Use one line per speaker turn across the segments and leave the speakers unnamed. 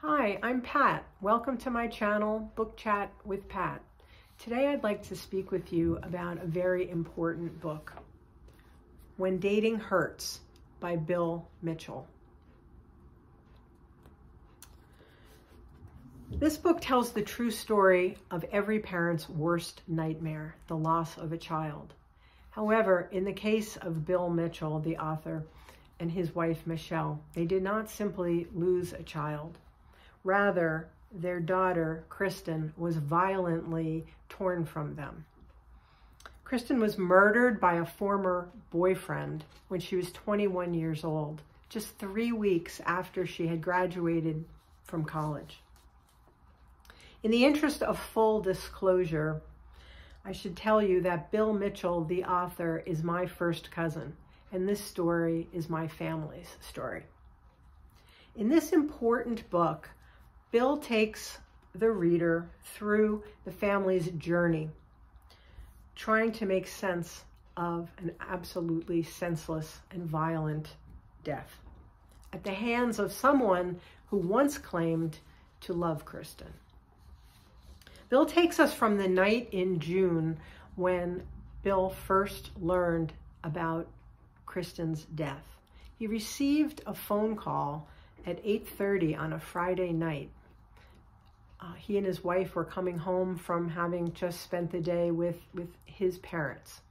Hi, I'm Pat. Welcome to my channel, Book Chat with Pat. Today I'd like to speak with you about a very important book, When Dating Hurts by Bill Mitchell. This book tells the true story of every parent's worst nightmare, the loss of a child. However, in the case of Bill Mitchell, the author, and his wife Michelle, they did not simply lose a child. Rather, their daughter, Kristen, was violently torn from them. Kristen was murdered by a former boyfriend when she was 21 years old, just 3 weeks after she had graduated from college. In the interest of full disclosure, I should tell you that Bill Mitchell, the author, is my first cousin, and this story is my family's story. In this important book, Bill takes the reader through the family's journey, trying to make sense of an absolutely senseless and violent death at the hands of someone who once claimed to love Kristen. Bill takes us from the night in June when Bill first learned about Kristen's death. He received a phone call at 8:30 on a Friday night. He and his wife were coming home from having just spent the day with his parents.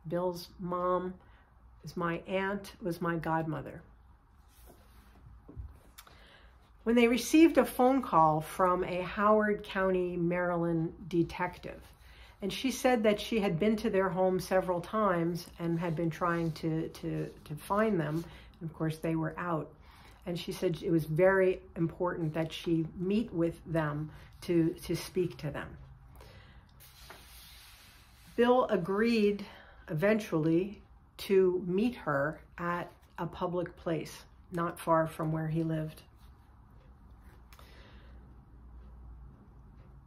Bill's mom is my aunt, was my godmother. When they received a phone call from a Howard County, Maryland detective, and she said that she had been to their home several times and had been trying to find them. Of course, they were out. And she said it was very important that she meet with them to speak to them. Bill agreed eventually to meet her at a public place not far from where he lived.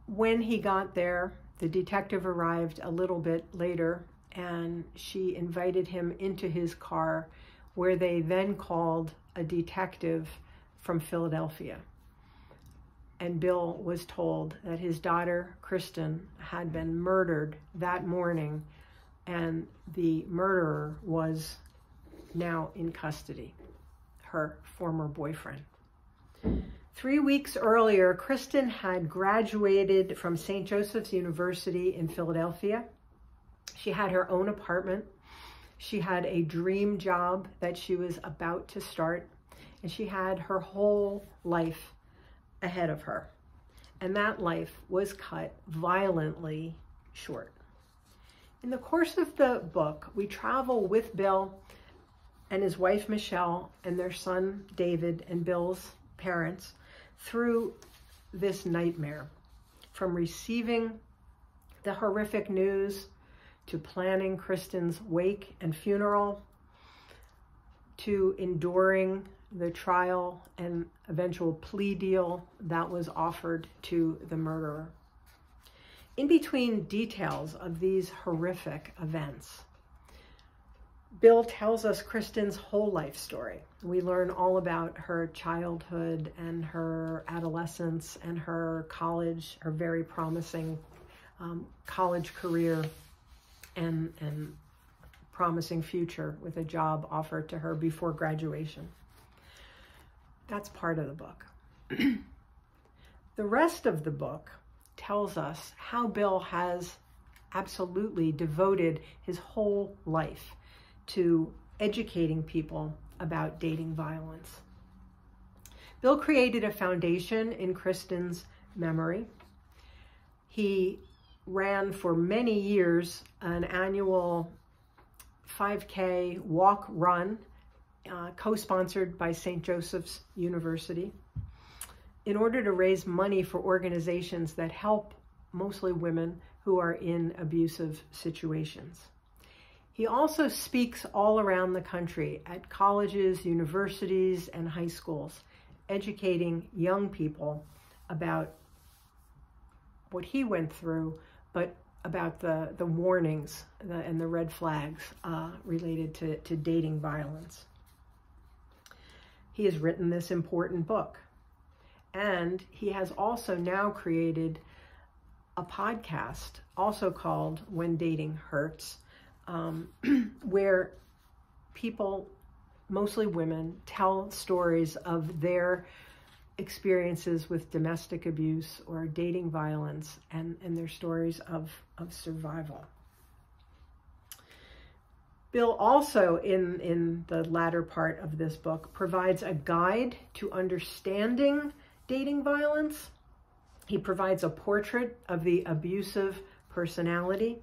When he got there, the detective arrived a little bit later, and she invited him into his car, where they then called a detective from Philadelphia. And Bill was told that his daughter, Kristen, had been murdered that morning, and the murderer was now in custody, her former boyfriend. 3 weeks earlier, Kristen had graduated from St. Joseph's University in Philadelphia. She had her own apartment. She had a dream job that she was about to start, and she had her whole life ahead of her. And that life was cut violently short. In the course of the book, we travel with Bill and his wife Michelle and their son David and Bill's parents through this nightmare, from receiving the horrific news to planning Kristen's wake and funeral, to enduring the trial and eventual plea deal that was offered to the murderer. In between details of these horrific events, Bill tells us Kristen's whole life story. We learn all about her childhood and her adolescence and her college, her very promising college career, and promising future with a job offered to her before graduation. That's part of the book. The rest of the book tells us how Bill has absolutely devoted his whole life to educating people about dating violence. Bill created a foundation in Kristen's memory. He ran for many years an annual 5K walk-run co-sponsored by St. Joseph's University in order to raise money for organizations that help mostly women who are in abusive situations. He also speaks all around the country at colleges, universities, and high schools, educating young people about what he went through, but about the warnings and the red flags related to dating violence. He has written this important book. And he has also now created a podcast, also called When Dating Hurts, where people, mostly women, tell stories of their experiences with domestic abuse or dating violence, and their stories of survival. Bill also, in the latter part of this book, provides a guide to understanding dating violence. He provides a portrait of the abusive personality,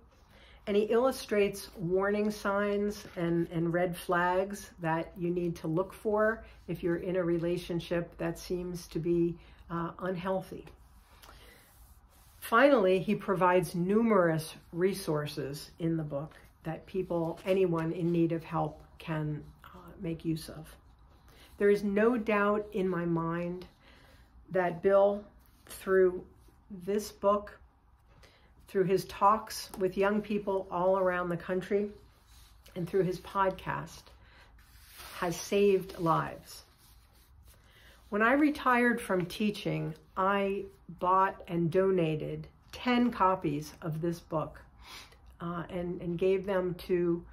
and he illustrates warning signs and red flags that you need to look for if you're in a relationship that seems to be unhealthy. Finally, he provides numerous resources in the book that anyone in need of help can make use of. There is no doubt in my mind that Bill, through this book, through his talks with young people all around the country, and through his podcast, has saved lives. When I retired from teaching, I bought and donated 10 copies of this book and gave them to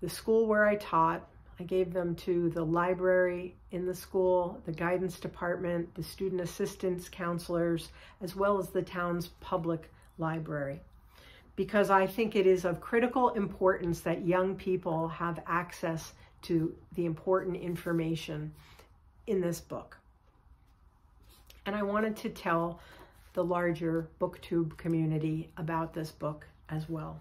the school where I taught. I gave them to the library in the school, the guidance department, the student assistance counselors, as well as the town's public library, because I think it is of critical importance that young people have access to the important information in this book. And I wanted to tell the larger BookTube community about this book as well.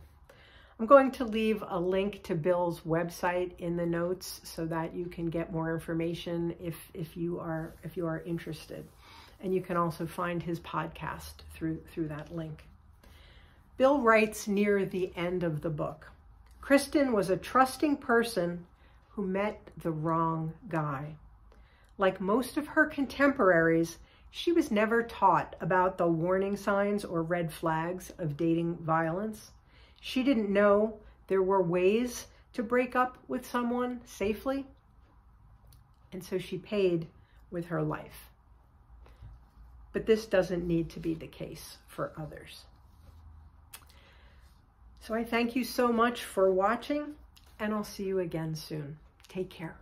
I'm going to leave a link to Bill's website in the notes so that you can get more information if you are interested. And you can also find his podcast through that link. Bill writes near the end of the book, Kristen was a trusting person who met the wrong guy. Like most of her contemporaries, she was never taught about the warning signs or red flags of dating violence. She didn't know there were ways to break up with someone safely, and so she paid with her life. But this doesn't need to be the case for others. So I thank you so much for watching, and I'll see you again soon. Take care.